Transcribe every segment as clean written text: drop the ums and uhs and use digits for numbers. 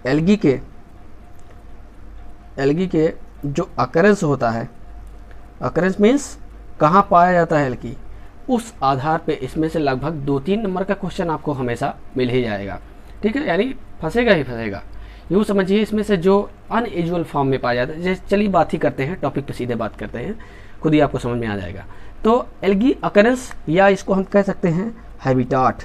Algae के जो occurrence होता है, अकरेंस मीन्स कहाँ पाया जाता है एल्गी, उस आधार पे इसमें से लगभग 2-3 नंबर का क्वेश्चन आपको हमेशा मिल ही जाएगा। ठीक है, यानी फंसेगा ही फंसेगा। यूँ समझिए इसमें से जो अनयूजुअल फॉर्म में पाया जाता है, जैसे चलिए बात ही करते हैं, टॉपिक पे सीधे बात करते हैं, खुद ही आपको समझ में आ जाएगा। तो एल्गी अकरेंस, या इसको हम कह सकते हैं हैबिटाट।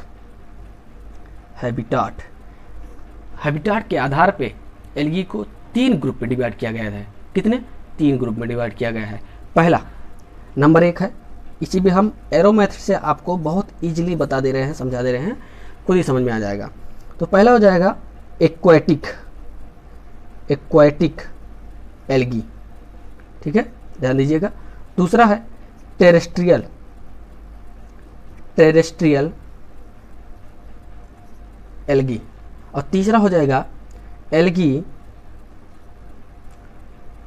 हैबिटाट के आधार पे एल्गी को 3 ग्रुप में डिवाइड किया गया है। कितने? 3 ग्रुप में डिवाइड किया गया है। पहला नंबर 1 है, इसी भी हम एरो मेथड से आपको बहुत ईजिली बता दे रहे हैं, समझा दे रहे हैं, खुद ही समझ में आ जाएगा। तो पहला हो जाएगा एक्वाटिक एल्गी। ठीक है, ध्यान दीजिएगा। दूसरा है टेरेस्ट्रियल एल्गी। और तीसरा हो जाएगा एल्गी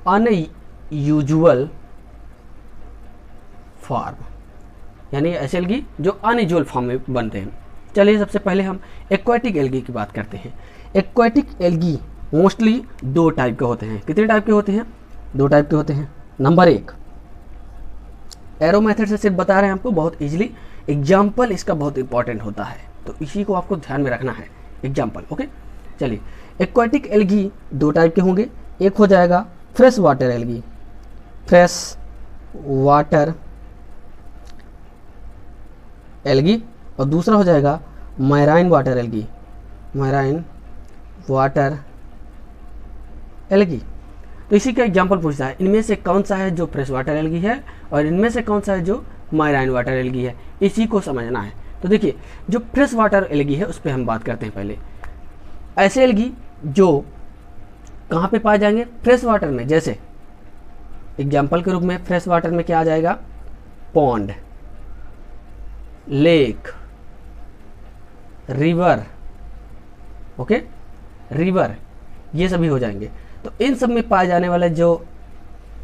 अनयूजुअल फॉर्म, यानी ऐसे एल्गी जो अनयूजुअल फॉर्म में बनते हैं। चलिए सबसे पहले हम एक्वाटिक एल्गी की बात करते हैं। एक्वाटिक एल्गी मोस्टली 2 टाइप के होते हैं। कितने टाइप के होते हैं? 2 टाइप के होते हैं। नंबर 1, एरो मेथड से सिर्फ बता रहे हैं आपको बहुत इजीली, एग्जाम्पल इसका बहुत इंपॉर्टेंट होता है, तो इसी को आपको ध्यान में रखना है, एग्जाम्पल। ओके, चलिए एक्वाटिक एल्गी 2 टाइप के होंगे। एक हो जाएगा फ्रेश वाटर एल्गी, और दूसरा हो जाएगा मैराइन वाटर एल्गी। तो इसी का एग्जांपल पूछता है, इनमें से कौन सा है जो फ्रेश वाटर एल्गी है और इनमें से कौन सा है जो मैराइन वाटर एल्गी है, इसी को समझना है। तो देखिए, जो फ्रेश वाटर एल्गी है उस पर हम बात करते हैं पहले। ऐसे एल्गी जो कहाँ पे पाए जाएंगे? फ्रेश वाटर में। जैसे एग्जाम्पल के रूप में फ्रेश वाटर में क्या आ जाएगा? Pond, lake, river, okay, river, ये सभी हो जाएंगे। तो इन सब में पाए जाने वाले जो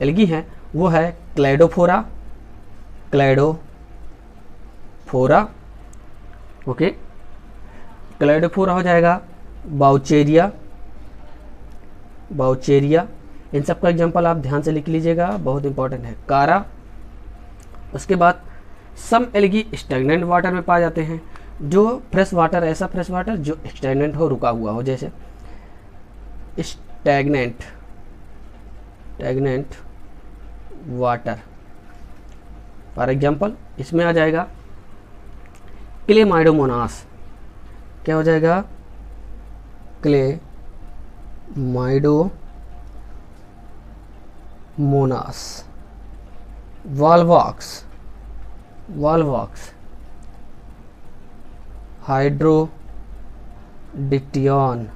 एल्गी हैं वो है क्लैडोफोरा, ओके, क्लैडोफोरा हो जाएगा, बाउचेरिया। इन सब का एग्जांपल आप ध्यान से लिख लीजिएगा, बहुत इंपॉर्टेंट है। कारा। उसके बाद सम एल्गी स्टैग्नेंट वाटर में पाए जाते हैं, जो फ्रेश वाटर, ऐसा फ्रेश वाटर जो स्टैग्नेंट हो, रुका हुआ हो, जैसे स्टैग्नेंट वाटर। फॉर एग्जांपल इसमें आ जाएगा क्लेमाइडोमोनास। क्या हो जाएगा? क्लेमाइडोमोनास। वॉलवॉक्स, हाइड्रोडिक्टियन,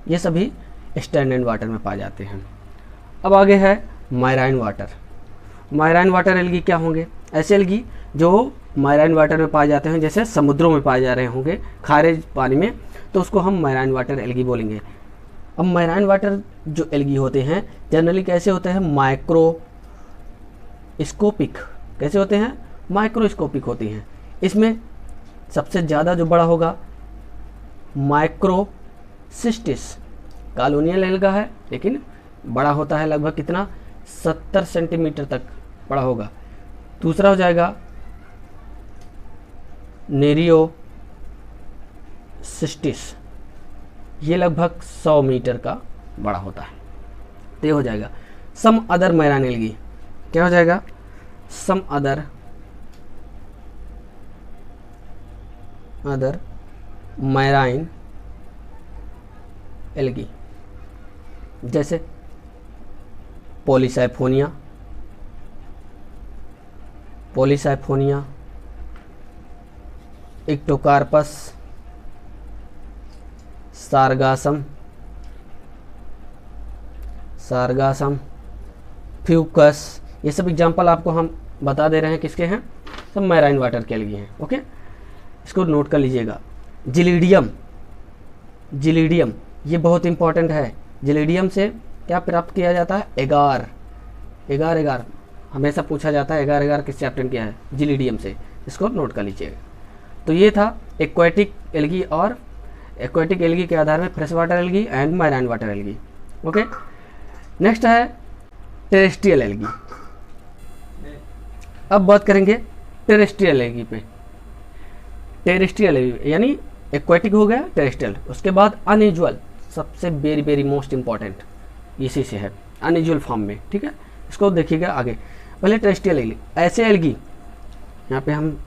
ये सभी स्टैंडर्ड वाटर में पाए जाते हैं। अब आगे है मैराइन वाटर एल्गी क्या होंगे? ऐसे एल्गी जो मैराइन वाटर में पाए जाते हैं, जैसे समुद्रों में पाए जा रहे होंगे, खारे पानी में, तो उसको हम मैराइन वाटर एल्गी बोलेंगे। अब मैराइन वाटर जो एल्गी होते हैं जनरली कैसे होते हैं? माइक्रोस्कोपिक। कैसे होते हैं? माइक्रोस्कोपिक होती हैं। इसमें सबसे ज़्यादा जो बड़ा होगा माइक्रोसिस्टिस, कॉलोनियल एल्गा है लेकिन बड़ा होता है, लगभग कितना? 70 सेंटीमीटर तक बड़ा होगा। दूसरा हो जाएगा नेरियोसिस्टिस, ये लगभग 100 मीटर का बड़ा होता है। तो ये हो जाएगा सम अदर मैराइन एल्गी। क्या हो जाएगा? सम अदर मैराइन एल्गी, जैसे पॉलीसाइफोनिया, इक्टोकार्पस, सारगासम, फ्यूकस। ये सब एग्जाम्पल आपको हम बता दे रहे हैं, किसके हैं? सब मैराइन वाटर के एल्गी हैं। ओके, इसको नोट कर लीजिएगा। जिलीडियम, ये बहुत इंपॉर्टेंट है। जिलीडियम से क्या प्राप्त किया जाता है? एगार हमेशा पूछा जाता है, एगार किस चैप्टर किया है? जिलीडियम से। इसको नोट कर लीजिएगा। तो ये था एक्वाटिक एल्गी और एक्वेटिक एल्गी के आधार में fresh water algae and marine water algae. Okay, next है टेरेस्ट्रियल एल्गी। अब बात करेंगे टेरेस्ट्रियल एल्गी पे। टेरेस्ट्रियल एल्गी यानी एक्वेटिक हो गया, टेरेस्ट्रियल, उसके बाद अनयूजुअल, सबसे वेरी वेरी मोस्ट इंपॉर्टेंट इसी से है, अनयूजुअल फॉर्म में। ठीक है, इसको देखिएगा आगे। पहले टेरेस्ट्रियल एल्गी, ऐसे एल्गी, यहाँ पे हम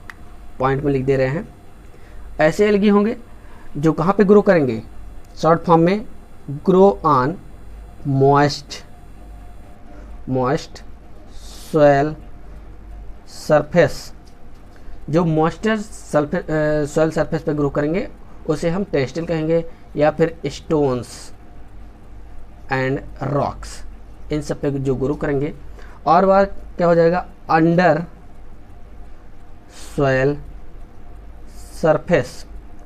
पॉइंट में लिख दे रहे हैं, ऐसे एल्गी होंगे जो कहाँ पे ग्रो करेंगे, शॉर्ट फॉर्म में grow on moist soil surface. जो मॉइस्चर सॉइल सरफेस पे ग्रो करेंगे उसे हम टेरेस्ट्रियल कहेंगे, या फिर स्टोन्स एंड रॉक्स, इन सब पे जो ग्रो करेंगे। और वह क्या हो जाएगा, under soil surface,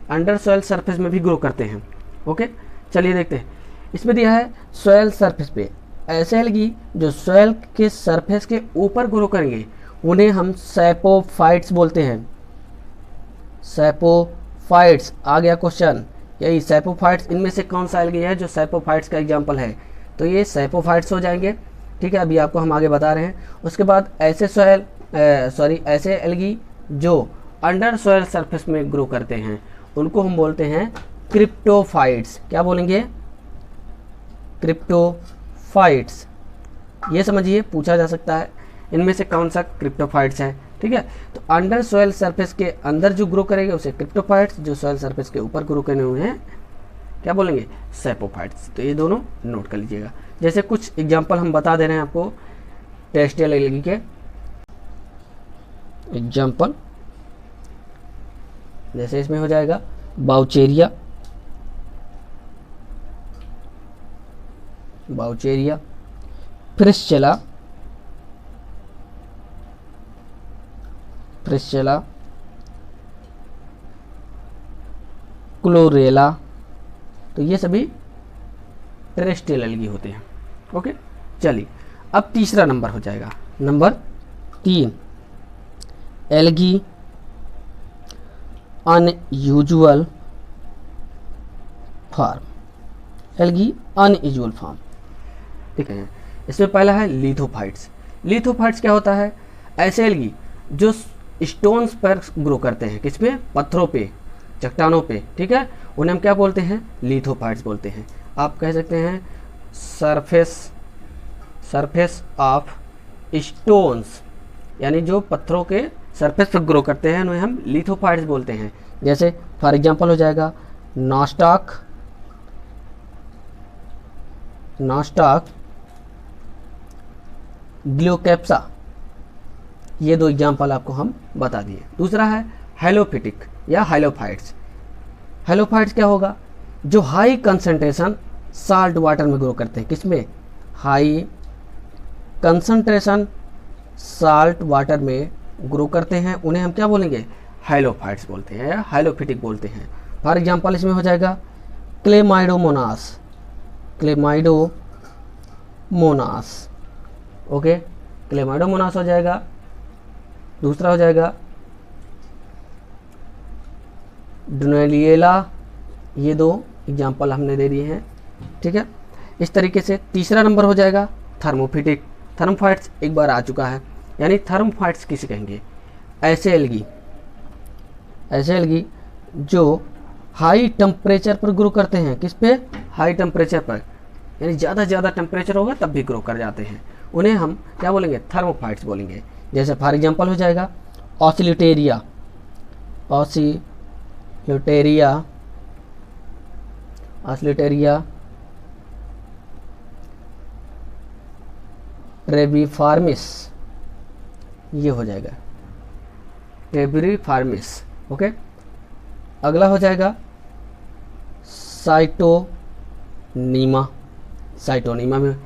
under soil surface में भी ग्रो करते हैं। ओके, चलिए देखते हैं। इसमें दिया है सॉइल सरफेस पे, ऐसे एल्गी जो सॉइल के सरफेस के ऊपर ग्रो करेंगे उन्हें हम सैपोफाइट्स बोलते हैं। सैपोफाइट्स, आ गया क्वेश्चन, यही सैपोफाइट्स, इनमें से कौन सा एल्गी है जो सैपोफाइट्स का एग्जाम्पल है, तो ये सैपोफाइट्स हो जाएंगे। ठीक है, अभी आपको हम आगे बता रहे हैं। उसके बाद ऐसे ऐसे एल्गी जो अंडर सॉइल सरफेस में ग्रो करते हैं उनको हम बोलते हैं क्रिप्टोफाइट्स। क्या बोलेंगे, क्रिप्टोफाइट्स। ये समझिए, पूछा जा सकता है इनमें से कौन सा क्रिप्टोफाइट्स है। ठीक है, तो अंडर सॉइल सरफेस के अंदर जो ग्रो करेंगे उसे क्रिप्टोफाइट्स, जो सॉइल सरफेस के ऊपर ग्रो करने हुए हैं क्या बोलेंगे, सैपोफाइट्स। तो ये दोनों नोट कर लीजिएगा। जैसे कुछ एग्जांपल हम बता दे रहे हैं आपको टेरेस्ट्रियल एल्गी के एग्जांपल, जैसे इसमें हो जाएगा बाउचेरिया, फ्रिस्चेला, क्लोरेला, तो ये सभी टेरेस्ट्रियल एल्गी होते हैं। ओके, चलिए अब तीसरा नंबर हो जाएगा, number 3, algae unusual form. Algae unusual form, ठीक है। इसमें पहला है लिथोफाइट्स। लिथोफाइट्स क्या होता है, ऐसे एल्गी जो स्टोन्स पर ग्रो करते हैं, किसमें, पत्थरों पे, चट्टानों पे। ठीक है, उन्हें हम क्या बोलते हैं, लिथोफाइट्स बोलते हैं। आप कह सकते हैं सरफेस ऑफ स्टोन्स, यानी जो पत्थरों के सरफेस पर ग्रो करते हैं उन्हें हम लिथोफाइट्स बोलते हैं। जैसे फॉर एग्जांपल हो जाएगा नॉस्टॉक, ग्लूकेप्सा, ये दो एग्जांपल आपको हम बता दिए। दूसरा है हेलोफिटिक या हाइलोफाइट्स। हेलोफाइट्स क्या होगा, जो हाई कंसंट्रेशन साल्ट वाटर में ग्रो करते हैं, किसमें, हाई कंसंट्रेशन साल्ट वाटर में ग्रो करते हैं, उन्हें हम क्या बोलेंगे, हाइलोफाइट्स बोलते हैं या हाइलोफिटिक बोलते हैं। फॉर एग्जांपल इसमें हो जाएगा क्लेमाइडोमोनास, ओके, क्लेमाइडोमोनास हो जाएगा। दूसरा हो जाएगा डुनेलिएला, ये दो एग्जांपल हमने दे दिए हैं। ठीक है, इस तरीके से तीसरा नंबर हो जाएगा थर्मोफिटिक। थर्मोफाइट्स एक बार आ चुका है, यानी थर्मोफाइट्स किसे कहेंगे, ऐसे एल्गी जो हाई टेम्परेचर पर ग्रो करते हैं, किस पे, हाई टेम्परेचर पर, यानी ज़्यादा टेम्परेचर होगा तब भी ग्रो कर जाते हैं, उन्हें हम क्या बोलेंगे, थर्मोफाइट्स बोलेंगे। जैसे फॉर एग्जांपल हो जाएगा ऑसिलिटेरिया, ट्रेबिफार्मिस, ये हो जाएगा ट्रेबिफार्मिस। ओके, अगला हो जाएगा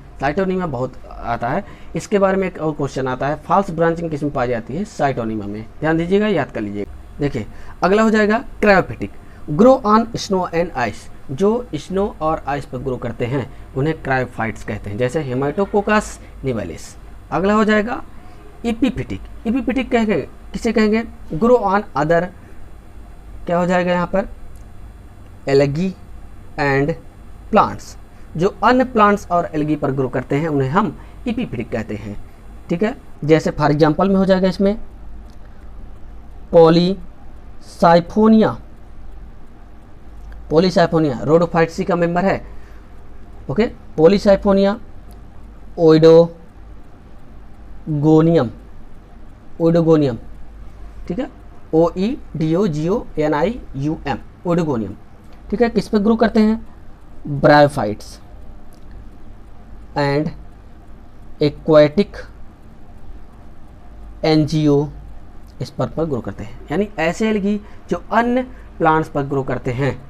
साइटोनीमा बहुत आता है, इसके बारे में एक और क्वेश्चन आता है, फॉल्स ब्रांचिंग किसमें पाई जाती है, साइटोनीमा में। ध्यान दीजिएगा, याद कर लीजिएगा। देखिए अगला हो जाएगा cryophytic, grow on snow and ice, जो स्नो और आइस पर ग्रो करते हैं उन्हें क्रायोफाइट्स कहते हैं, जैसे हेमाटोकोकस निवेलिस। अगला हो जाएगा इपीफिटिक किसे कहेंगे, ग्रो ऑन अदर, क्या हो जाएगा यहाँ पर, एल्गी एंड प्लांट्स। जो अन्य प्लांट्स और एल्गी पर ग्रो करते हैं उन्हें हम इपीफिटिक कहते हैं। ठीक है, जैसे फॉर एग्जांपल में हो जाएगा इसमें पॉलीसाइफोनिया। पॉलीसाइफोनिया रोडोफाइट्सी का मेंबर है। ओके, पॉलीसाइफोनिया, ओइडोगोनियम, ओइडोगोनियम, ठीक है, OEDOGONIUM, ओइडोगोनियम। ठीक है, किस पे ग्रो करते हैं? ब्रायोफाइट्स एंड एक्वाटिक एंजियो इस पर ग्रो करते हैं। यानी ऐसे एल्गी जो अन्य प्लांट्स पर ग्रो करते हैं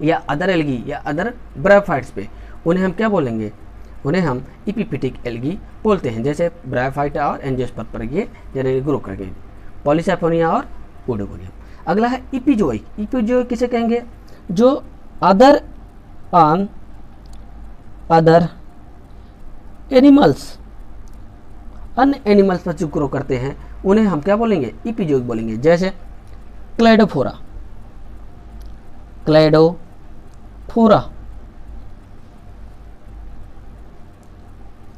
या अदर एल्गी या अदर ब्रायोफाइट्स पे, उन्हें हम क्या बोलेंगे? उन्हें हम इपीफिटिक एल्गी बोलते हैं। जैसे ब्रायोफाइट और एंजियोस्पर्म पर ये जनरली ग्रो करेंगे, पॉलीसाइफोनिया और ओइडोगोनियम। अगला है इपीजोइक। इपीजोइक किसे कहेंगे? जो अदर एनिमल्स, अन्य एनिमल्स पर जो ग्रो करते हैं उन्हें हम क्या बोलेंगे? इपीजोइक बोलेंगे। जैसे क्लेडोफोरा, क्लेडोफोरा,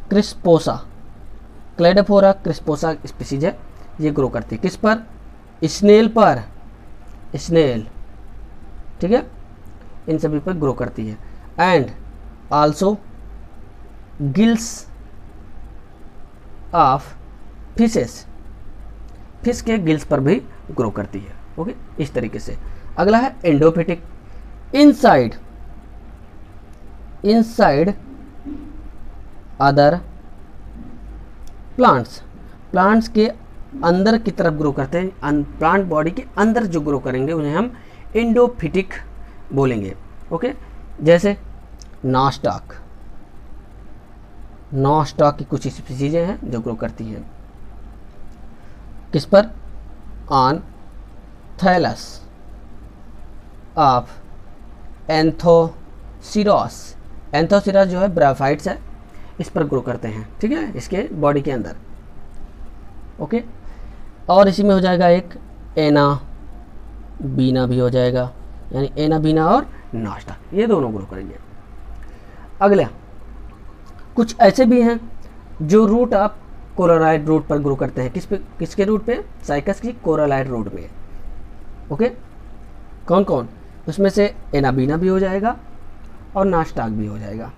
क्रिस्पोसा, क्लेडोफोरा क्रिस्पोसा स्पीसीज है, ये ग्रो करती है किस पर? स्नेल पर, स्नेल, ठीक है, इन सभी पर ग्रो करती है। And also gills of fishes, fish के गिल्स पर भी ग्रो करती है। ओके, इस तरीके से। अगला है एंडोफिटिक। इनसाइड अदर प्लांट्स, प्लांट्स के अंदर की तरफ ग्रो करते हैं। प्लांट बॉडी के अंदर जो ग्रो करेंगे उन्हें हम एंडोफिटिक बोलेंगे। ओके, जैसे नॉस्टॉक, नॉस्टॉक की कुछ स्पीसीजें हैं जो ग्रो करती हैं किस पर? On thallus of anthoceros. Anthoceros जो है ब्रायोफाइट्स है, इस पर ग्रो करते हैं। ठीक है, इसके बॉडी के अंदर। ओके, और इसी में हो जाएगा एक एना बीना भी हो जाएगा, यानी एना बीना और नाश्ता, ये दोनों ग्रो करेंगे। अगला कुछ ऐसे भी हैं जो रूट ऑफ कोरलाइड रूट पर ग्रो करते हैं। किसके रूट पे? साइकस की कोरलाइड रूट में। ओके, कौन कौन? उसमें से एनाबीना भी हो जाएगा और नास्टाक भी हो जाएगा।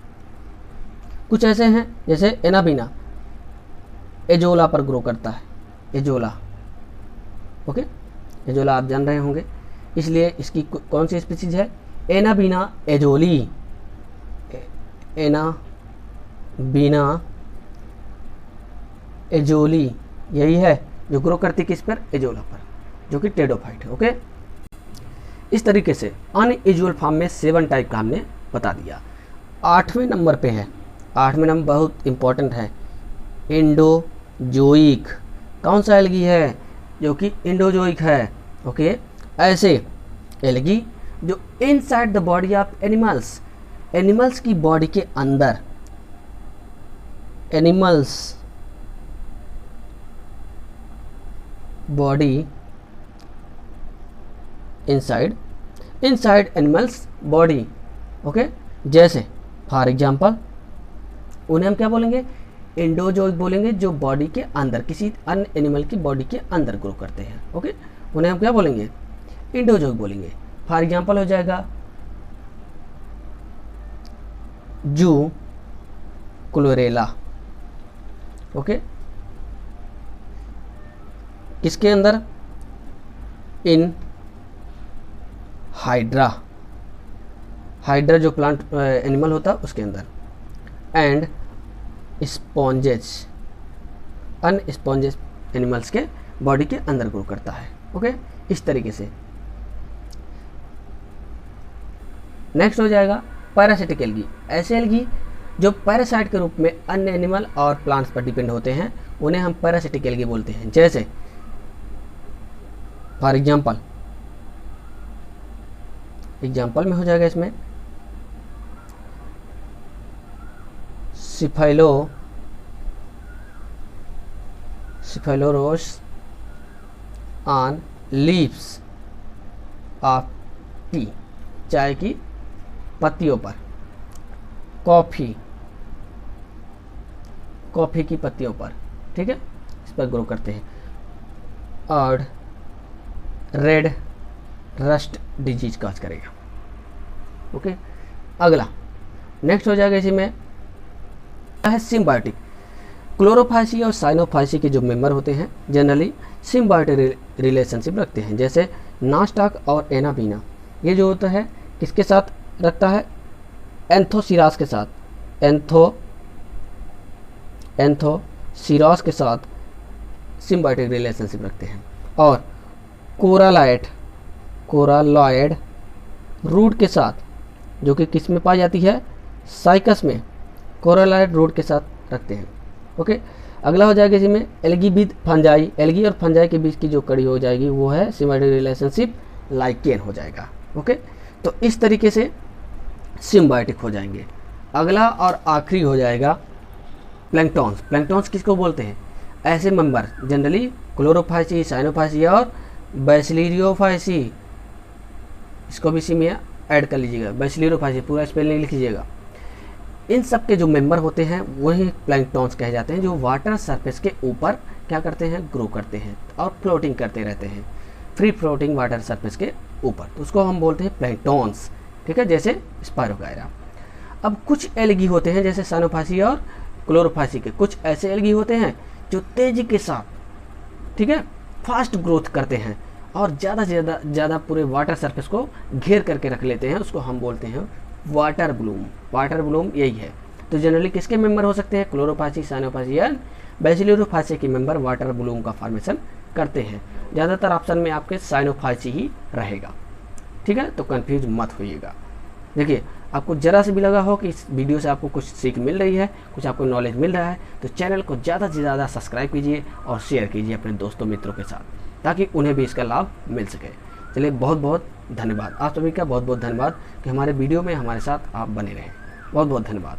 कुछ ऐसे हैं जैसे एनाबीना एजोला पर ग्रो करता है, एजोला। ओके, एजोला आप जान रहे होंगे, इसलिए इसकी कौन सी स्पीसीज है? एनाबीना एजोली, एनाबीना एजोली, यही है जो ग्रो करती किस पर? एजोला पर, जो कि टेडोफाइट है। ओके, इस तरीके से अनयूजुअल फॉर्म में 7 टाइप का हमने बता दिया। 8वें नंबर पे है, 8वें नंबर बहुत इंपॉर्टेंट है, इंडोजोइक। कौन सा एल्गी है? जो कि इंडोजोइक है। ओके, ऐसे एल्गी जो inside the body of animals, animals की बॉडी के अंदर, animals body inside animals body. Okay, जैसे फॉर एग्जांपल उन्हें हम क्या बोलेंगे? इंडोजोइक बोलेंगे, जो बॉडी के अंदर, किसी अन्य एनिमल की बॉडी के अंदर ग्रो करते हैं। ओके, उन्हें हम क्या बोलेंगे? इंडोजोइक बोलेंगे। फॉर एग्जांपल हो जाएगा जू क्लोरेला। ओके, किसके अंदर? इन हाइड्रा, हाइड्रा जो प्लांट एनिमल होता है उसके अंदर। एंड स्पॉन्जेस, अन स्पॉन्जेस एनिमल्स के बॉडी के अंदर ग्रो करता है। ओके, इस तरीके से। नेक्स्ट हो जाएगा पैरासिटिक एल्गी। ऐसे एल्गी जो पैरासाइट के रूप में अन्य एनिमल और प्लांट्स पर डिपेंड होते हैं उन्हें हम पैरासिटिक एल्गी बोलते हैं। जैसे फॉर एग्जांपल में हो जाएगा इसमें सिफाइलोरोस ऑन लीव्स ऑफ टी। चाय की पत्तियों पर, कॉफ़ी की पत्तियों पर, ठीक है, इस पर ग्रो करते हैं। और रेड रस्ट डिजीज काज करेगा। ओके, अगला नेक्स्ट हो जाएगा इसी में है सिम्बायोटिक। क्लोरोफाइसी और साइनोफाइसी के जो मेंबर होते हैं जनरली सिम्बायोटिक रिलेशनशिप रखते हैं, जैसे नास्टाक और एनाबीना। ये जो होता है किसके साथ रखता है, एंथोसिरास के साथ, एंथोसिरास के साथ सिम्बायोटिक रिलेशनशिप रखते हैं। और कोरालॉइड रूट के साथ, जो कि किस में पाई जाती है, साइकस में, कोरालॉइड रूट के साथ रखते हैं। ओके, अगला हो जाएगा इसी में एल्गी विद फंजाई। एल्गी और फंजाई के बीच की जो कड़ी हो जाएगी वो है सिम्बायोटिक रिलेशनशिप लाइकेन हो जाएगा। ओके, तो इस तरीके से सिम्बायोटिक हो जाएंगे। अगला और आखिरी हो जाएगा प्लैंक्टॉन्स। प्लैंक्टॉन्स किसको बोलते हैं, ऐसे मेंबर जनरली क्लोरोफाइसी, साइनोफाइसी और बैसिलियोफाइसी, इसको भी इसी में ऐड कर लीजिएगा, बैसिलियोफाइसी पूरा स्पेलिंग लिख लीजिएगा। इन सब के जो मेंबर होते हैं वही प्लैंक्टॉन्स कहे जाते हैं, जो वाटर सरफेस के ऊपर क्या करते हैं, ग्रो करते हैं और फ्लोटिंग करते रहते हैं, फ्री फ्लोटिंग वाटर सरफेस के ऊपर, तो उसको हम बोलते हैं प्लैंक्टॉन्स, ठीक है, जैसे स्पायरोगायरा। अब कुछ एल्गी होते हैं जैसे साइनोफाइसी और क्लोरोफाइसी के, कुछ ऐसे एल्गी होते हैं जो तेजी के साथ, ठीक है, फास्ट ग्रोथ करते हैं और ज़्यादा से ज़्यादा पूरे वाटर सरफेस को घेर करके रख लेते हैं, उसको हम बोलते हैं वाटर ब्लूम। वाटर ब्लूम यही है। तो जनरली किसके मेंबर हो सकते हैं, क्लोरोफाइसी, साइनोफाइसी या बैसिलियोफाइसी के मेंबर वाटर ब्लूम का फॉर्मेशन करते हैं। ज़्यादातर ऑप्शन में आपके साइनोफाइसी ही रहेगा, ठीक है, तो कंफ्यूज मत होइएगा। देखिए, आपको ज़रा से भी लगा हो कि इस वीडियो से आपको कुछ सीख मिल रही है, कुछ आपको नॉलेज मिल रहा है, तो चैनल को ज़्यादा से ज़्यादा सब्सक्राइब कीजिए और शेयर कीजिए अपने दोस्तों मित्रों के साथ, ताकि उन्हें भी इसका लाभ मिल सके। चलिए, बहुत बहुत धन्यवाद, आप सभी का बहुत बहुत धन्यवाद कि हमारे वीडियो में हमारे साथ आप बने रहें। बहुत बहुत धन्यवाद।